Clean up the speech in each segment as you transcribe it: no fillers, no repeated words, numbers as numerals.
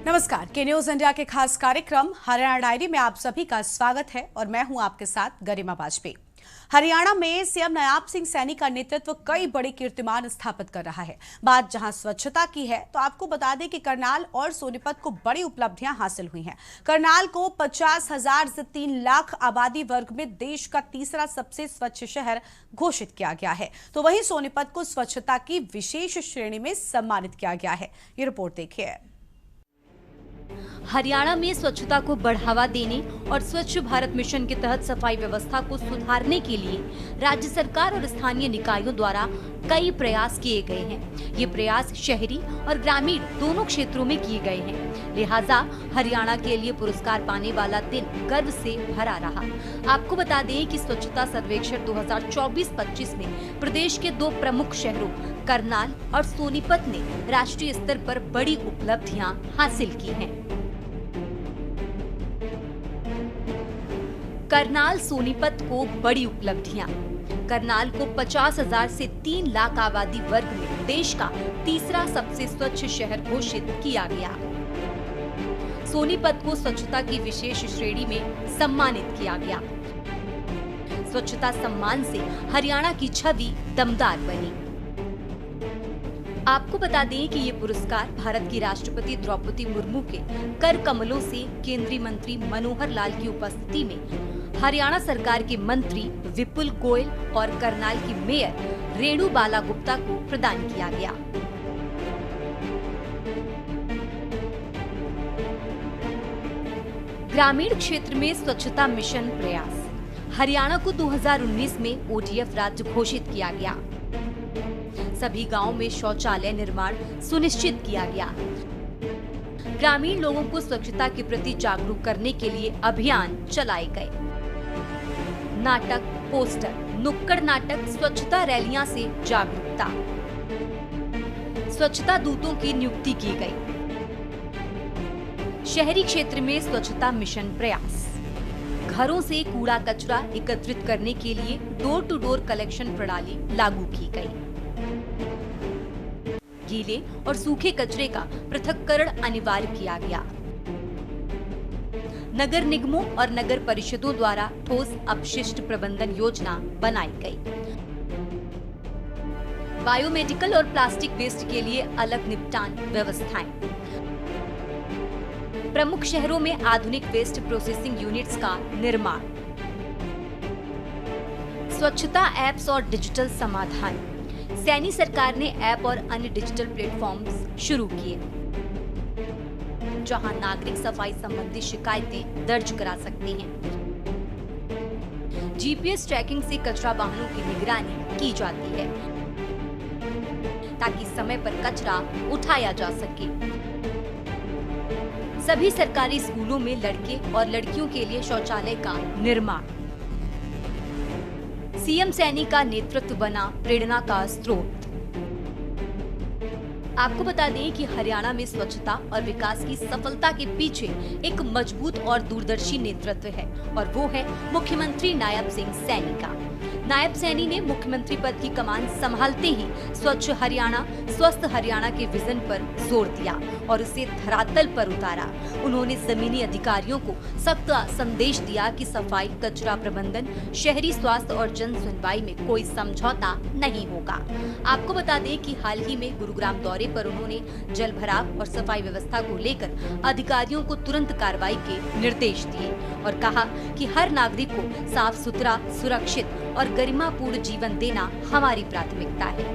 नमस्कार, के news India के खास कार्यक्रम हरियाणा डायरी में आप सभी का स्वागत है और मैं हूं आपके साथ गरिमा वाजपेयी। हरियाणा में सीएम नायब सिंह सैनी का नेतृत्व कई बड़े कीर्तिमान स्थापित कर रहा है। बात जहां स्वच्छता की है तो आपको बता दें कि करनाल और सोनीपत को बड़ी उपलब्धियां हासिल हुई हैं। करनाल को 50,000 से 3 लाख आबादी वर्ग में देश का तीसरा सबसे स्वच्छ शहर घोषित किया गया है, तो वहीं सोनीपत को स्वच्छता की विशेष श्रेणी में सम्मानित किया गया है। ये रिपोर्ट देखिए। हरियाणा में स्वच्छता को बढ़ावा देने और स्वच्छ भारत मिशन के तहत सफाई व्यवस्था को सुधारने के लिए राज्य सरकार और स्थानीय निकायों द्वारा कई प्रयास किए गए हैं। ये प्रयास शहरी और ग्रामीण दोनों क्षेत्रों में किए गए हैं, लिहाजा हरियाणा के लिए पुरस्कार पाने वाला दिन गर्व से भरा रहा। आपको बता दें कि स्वच्छता सर्वेक्षण 2024-25 में प्रदेश के 2 प्रमुख शहरों करनाल और सोनीपत ने राष्ट्रीय स्तर पर बड़ी उपलब्धियां हासिल की हैं। करनाल सोनीपत को बड़ी उपलब्धियां। करनाल को 50,000 से 3 लाख आबादी वर्ग में देश का तीसरा सबसे स्वच्छ शहर घोषित किया गया। सोनीपत को स्वच्छता की विशेष श्रेणी में सम्मानित किया गया। स्वच्छता सम्मान से हरियाणा की छवि दमदार बनी। आपको बता दें कि ये पुरस्कार भारत की राष्ट्रपति द्रौपदी मुर्मू के कर कमलों से केंद्रीय मंत्री मनोहर लाल की उपस्थिति में हरियाणा सरकार के मंत्री विपुल गोयल और करनाल की मेयर रेणु बाला गुप्ता को प्रदान किया गया। ग्रामीण क्षेत्र में स्वच्छता मिशन प्रयास। हरियाणा को 2019 में ओडीएफ राज्य घोषित किया गया। सभी गांवों में शौचालय निर्माण सुनिश्चित किया गया। ग्रामीण लोगों को स्वच्छता के प्रति जागरूक करने के लिए अभियान चलाए गए। नाटक, पोस्टर, नुक्कड़ नाटक, स्वच्छता रैलियां से जागरूकता। स्वच्छता दूतों की नियुक्ति की गई। शहरी क्षेत्र में स्वच्छता मिशन प्रयास। घरों से कूड़ा कचरा एकत्रित करने के लिए डोर टू डोर कलेक्शन प्रणाली लागू की गई। गीले और सूखे कचरे का पृथक्करण अनिवार्य किया गया। नगर निगमों और नगर परिषदों द्वारा ठोस अपशिष्ट प्रबंधन योजना बनाई गई। बायोमेडिकल और प्लास्टिक वेस्ट के लिए अलग निपटान व्यवस्थाएं। प्रमुख शहरों में आधुनिक वेस्ट प्रोसेसिंग यूनिट्स का निर्माण। स्वच्छता एप्स और डिजिटल समाधान। सैनी सरकार ने ऐप और अन्य डिजिटल प्लेटफॉर्म्स शुरू किए, जहां नागरिक सफाई संबंधी शिकायतें दर्ज करा सकते हैं। जीपीएस ट्रैकिंग से कचरा वाहनों की निगरानी की जाती है, ताकि समय पर कचरा उठाया जा सके। सभी सरकारी स्कूलों में लड़के और लड़कियों के लिए शौचालय का निर्माण। सीएम सैनी का नेतृत्व बना प्रेरणा का स्रोत। आपको बता दें कि हरियाणा में स्वच्छता और विकास की सफलता के पीछे एक मजबूत और दूरदर्शी नेतृत्व है, और वो है मुख्यमंत्री नायब सिंह सैनी का। नायब सैनी ने मुख्यमंत्री पद की कमान संभालते ही स्वच्छ हरियाणा, स्वस्थ हरियाणा के विजन पर जोर दिया और उसे धरातल पर उतारा। उन्होंने जमीनी अधिकारियों को सख्त संदेश दिया कि सफाई, कचरा प्रबंधन, शहरी स्वास्थ्य और जन सुनवाई में कोई समझौता नहीं होगा। आपको बता दें कि हाल ही में गुरुग्राम दौरे पर उन्होंने जल भराव और सफाई व्यवस्था को लेकर अधिकारियों को तुरंत कार्रवाई के निर्देश दिए और कहा कि हर नागरिक को साफ सुथरा, सुरक्षित और गरिमापूर्ण जीवन देना हमारी प्राथमिकता है।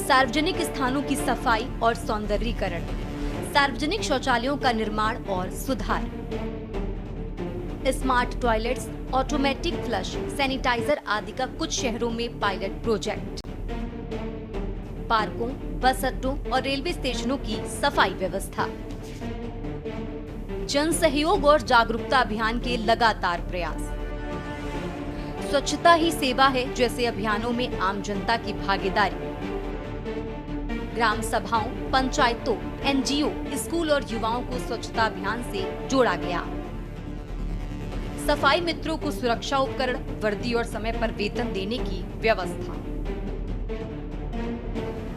सार्वजनिक स्थानों की सफाई और सौंदर्यीकरण। सार्वजनिक शौचालयों का निर्माण और सुधार। Smart toilets, automatic flush, sanitiser आदि का कुछ शहरों में पायलट प्रोजेक्ट। पार्कों, बस अड्डों और रेलवे स्टेशनों की सफाई व्यवस्था। जन सहयोग और जागरूकता अभियान के लगातार प्रयास। स्वच्छता ही सेवा है जैसे अभियानों में आम जनता की भागीदारी। ग्राम सभाओं, पंचायतों, एनजीओ, स्कूल और युवाओं को स्वच्छता अभियान से जोड़ा गया। सफाई मित्रों को सुरक्षा उपकरण, वर्दी और समय पर वेतन देने की व्यवस्था।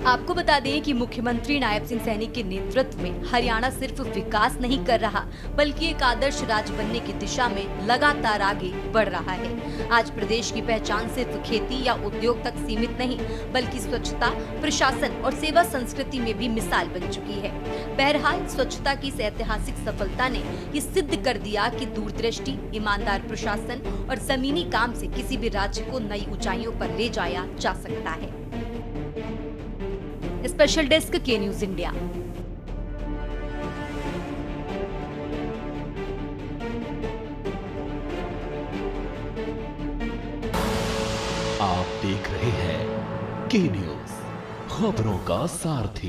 आपको बता दें कि मुख्यमंत्री नायब सिंह सैनी के नेतृत्व में हरियाणा सिर्फ विकास नहीं कर रहा बल्कि एक आदर्श राज्य बनने की दिशा में लगातार आगे बढ़ रहा है। आज प्रदेश की पहचान सिर्फ खेती या उद्योग तक सीमित नहीं बल्कि स्वच्छता, प्रशासन और सेवा संस्कृति में भी मिसाल बन चुकी है। बहरहाल स्वच्छता की इस ऐतिहासिक सफलता ने ये सिद्ध कर दिया कि दूरदृष्टि, ईमानदार प्रशासन और जमीनी काम से किसी भी राज्य को नई ऊंचाइयों पर ले जाया जा सकता है। स्पेशल डेस्क के न्यूज इंडिया। आप देख रहे हैं के न्यूज, खबरों का सारथी।